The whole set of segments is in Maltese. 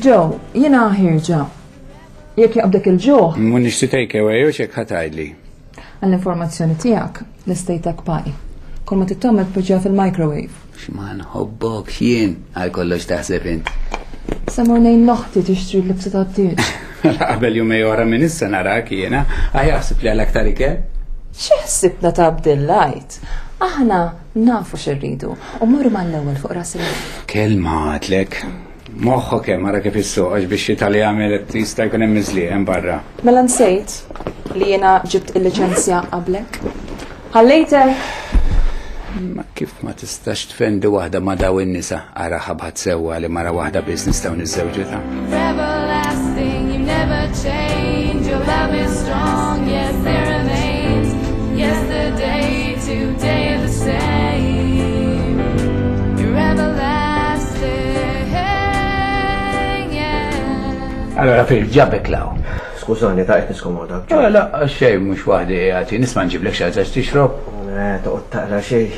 Joe, jiena ħirġa. Jekk jaqbdek il-ġuħ. Mun nixti takeaway u xek ħatajdli. Għall-informazzjoni tiegħek l-istejtek paqi. Kol ma tittommet poġġa fil-microwave. X'man ħobbok jien għal kollox taħseb int. Samurnejn noħti tixtri l-libsa tat-tieġ. Qabel jumej wara minn issa narak jiena, ħajaħseb li għal aktar ikel? X'ħsibna ta' Abdillajt? Aħna nafu x'irridu u morru mal-ewwel fuq ras il-ħin. Kelma għatlek. Moħħok hemm ara kif issuqax biex Italja jagħmel jista' jkun hemm miżlieq barra. Mela nsejt li jiena ġibt il-liċenzja qablek. Ħallejtek. Ma kif ma tistax tfendi waħda ma daw in-nisa ara ħabħat sewwa li mara waħda biss nistgħu niżżewġu ta'. Everlasting, you never change. Your love is strong, yes, there remains. Yesterday, today the same. You're everlasting, yeah. Allora fil ġabbek law. Skużani, ta' qed niskomoda. La, xej mhux waħdi għati nisma' nġiblek xi ħaġa tixrob. Toqgħod taqra xejn.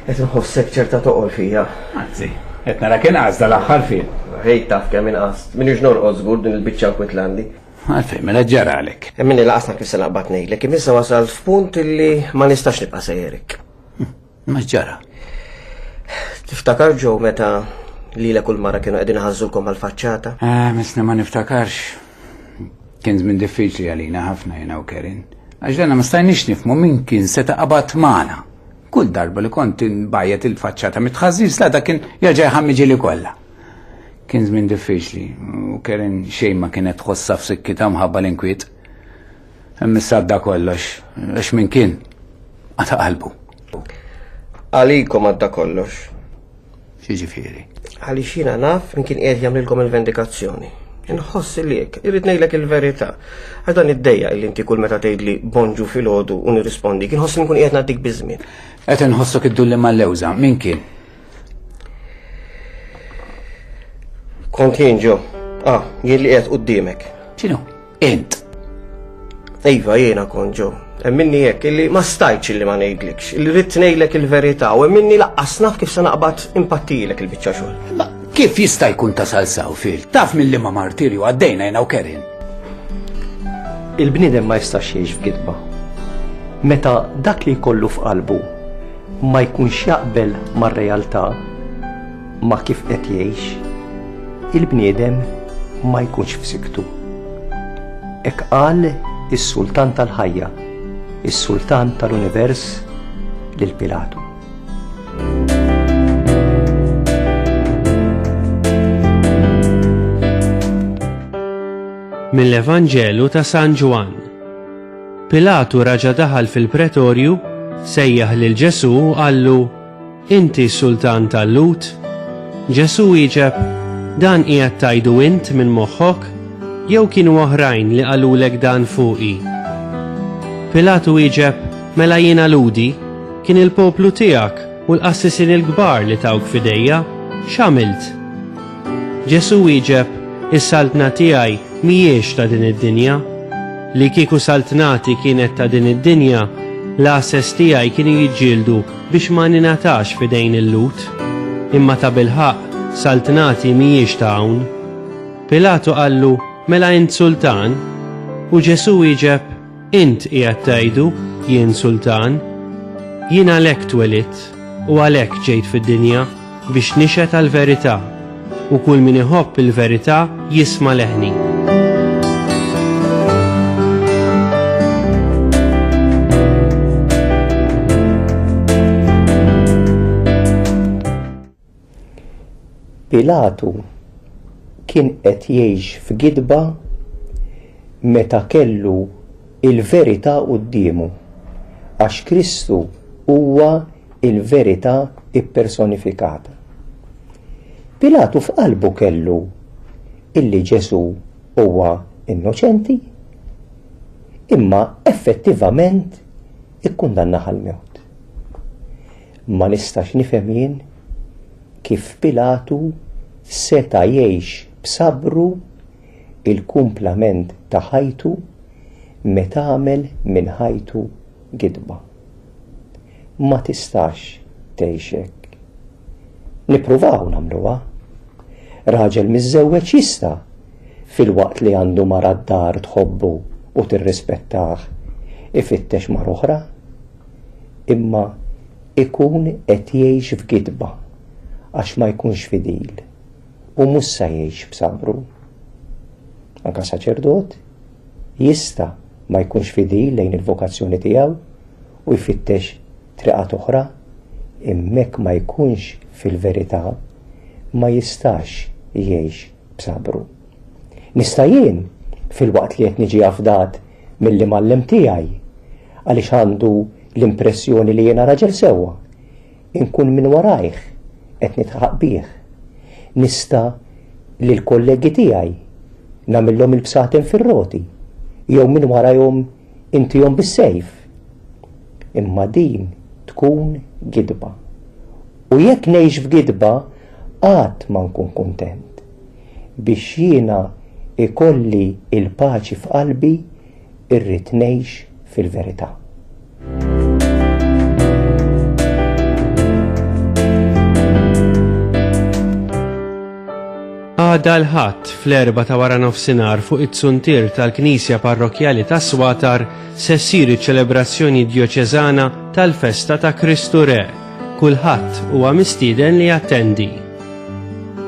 Qed inħossek ċerta toqgħol fija. Anzi, qed nara kien għażda l-aħħar fil. Ħejt taf kemm inqast. Min norqod żgur din il-biċċa Kwitlandi. Għalfejn mela ġaralek. Min laqasna kif se laqbad ngħidlek, imissa wasal f'punt illi ma nistax nibqa' sejjerek. Ma ġara. Tiftakar ġew meta lilek kull mara kienu qegħdin iħażżulkom għall-faċċata? Misna ma niftakarx. Kien żmien diffiċli għalina ħafna jiena u Kerin. Għax danna ma stajniex nifhmu min kien se taqbad magħna. Kull darba li kont inbajjet il-faċċata mitħażżis la kien jerġa' jħammiġi li kollha. Kien żmien diffiċli u Kerin xejn ma kienet tħossha f'sikkitha mħabba l-inkwiet. Hemm issadda kollox, għax min kien għata qalbu. Għalikom għadda kollox. X'jiġifieri? Għaliex jiena naf min kien qiegħed jagħmlilkom il-vendikazzjoni. Inħoss liek, irrid ngħidlek il-verità. Għax dan id-dejja illi inti kull meta tgħidli bonġu filgħodu u nirrispondi, kien ħoss li nkun qiegħed ngħaddik biżmien. Qed inħossok iddulli mal-lewża, min kien? Kont jien ġo. Jien li qiegħed quddiemek. X'inhu? Int. Iva jiena kont ġo. Hemm minni hekk illi ma stajtx illi ma ngħidlekx, illi rrid ngħidlek il-verità u hemm minni laqqas naf kif se naqbad impattijilek il-biċċa xogħol. Kif jista' jkun tasal saw fil? Taf mill ma martirju għaddejna jena u Kerin. Il-bniedem ma jistax jgħix f'gidba. Meta dak li jkollu f'qalbu ma jkunx jaqbel mar-realtà ma kif qed jgħix, il-bniedem ma jkunx f'siktu. Hekk qal is-Sultan tal-Ħajja, is-Sultan tal-Univers lil Pilatu. Mill-Evanġelu ta' San Ġwan. Pilatu raġa daħal fil-pretorju, sejjaħ lil Ġesu u qallu: Inti sultan tal-Lut? Ġesu wieġeb: Dan qiegħed tajdu int minn moħħok, jew kienu oħrajn li qalulek dan fuqi? Pilatu wieġeb: Mela jiena ludi, kien il-poplu tiegħek u l-qassisin il-kbar li tawk fidejja, x'għamilt? Ġesu wieġeb: Is-saltna tiegħi mhijiex ta' din id-dinja. Li kieku saltnati kienet ta' din id-dinja, l-assess tiegħi kienu jiġġieldu biex ma ninatax f'idejn il-Lut. Imma ta' bilħaq saltnati mhijiex ta' hawn. Pilatu qallu: Mela int sultan? U Ġesu wieġeb: Int qiegħed tgħidu jien sultan. Jien għalhekk twelidt u għalhekk ġejt fid-dinja biex nixhet għall-verità. U kull min iħobb il-verità jisma' leħni. Pilatu kien qed jgħix f'gidba meta kellu il-verità qudiemu, għax Kristu huwa il-verità ippersonifikata. Pilatu f'qalbu kellu illi Ġesu huwa innoċenti, imma effettivament ikkundannaħ għal-mewt. Ma nistax nifhem jien kif Pilatu seta' jgħix b'sabru il-kumplament ta' ħajtu meta għamel minn ħajtu gidba. Ma tistax tgħix hekk. Nippruvaw nagħmluha, Raġel miżżewweġ jista' fil-waqt li għandu mara d-dar tħobbu u tirrispettah ifittex mar oħra, imma ikun qed jgħix f'gidba għax ma jkunx fidil u mhux se jgħix b'sabru. Anka saċerdot jista' ma jkunx fidil lejn il-vokazzjoni tiegħu u jfittex triqat oħra, immek ma jkunx fil-verità ma jistax jgħix b'sabru. Nista' jien fil-waqt li qed niġi afdat milli mallem tiegħi għaliex għandu l-impressjoni li jiena raġel sewwa, inkun minn warajh qed nitħaq bih. Nista' lil kollegi tiegħi nagħmilhom il-bsaten fir-roti jew minn warajhom intihom bis-sejf. Imma din tkun gidba. U jekk ngħix f'gidba qatt ma nkun kuntent. Biex jiena ikolli il-paċi f'qalbi irrid ngħix fil-verità. Għada l-ħadd fl-4 ta' wara nofsinhar fuq it-suntir tal-Knisja Parrokjali ta' Swatar se ssir iċ-ċelebrazzjoni djoċeżana tal-Festa ta' Kristu Re. Kulħadd huwa mistieden li jattendi.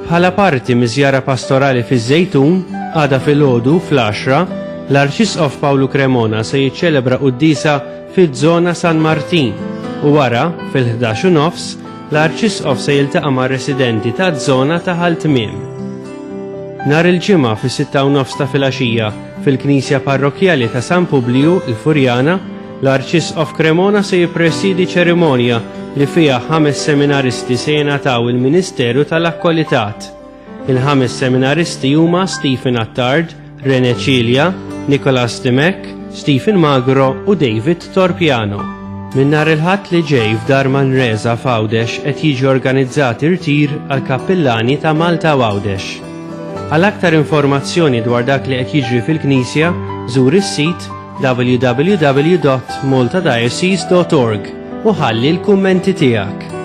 Bħala parti miżjara pastorali fiż-Żejtun, għada filgħodu fl-10 l-Arċisqof Pawlu Cremona se jiċċelebra qudiesa fiż-żona San Martin u wara fil-11:nofs l-Arċisqof se jiltaqa' ma' residenti taż-żona ta' Ħaltmiem. Nhar il-ġimgħa fis-6:nofs ta' filgħaxija fil-Knisja Parrokjali ta' San Publiu il-Furjana, l-Arċisqof Cremona se jippresidi ċerimonja li fiha 5 seminaristi se jingħataw il-Ministeru tal-Akkwalitat. Il-5 seminaristi huma Stephen Attard, Rene Cilja, Nicolas Timek, Stephen Magro u David Torpiano. Min nhar il-ħadd li ġej f'Dar Manresa f'Għawdex qed jiġi organizzat irtir għal kappillani ta' Malta Għawdex. Għal aktar informazzjoni dwar dak li qed jiġri fil-Knisja, żur is-sit www.maltadiocese.org u ħalli l-kummenti tiegħek.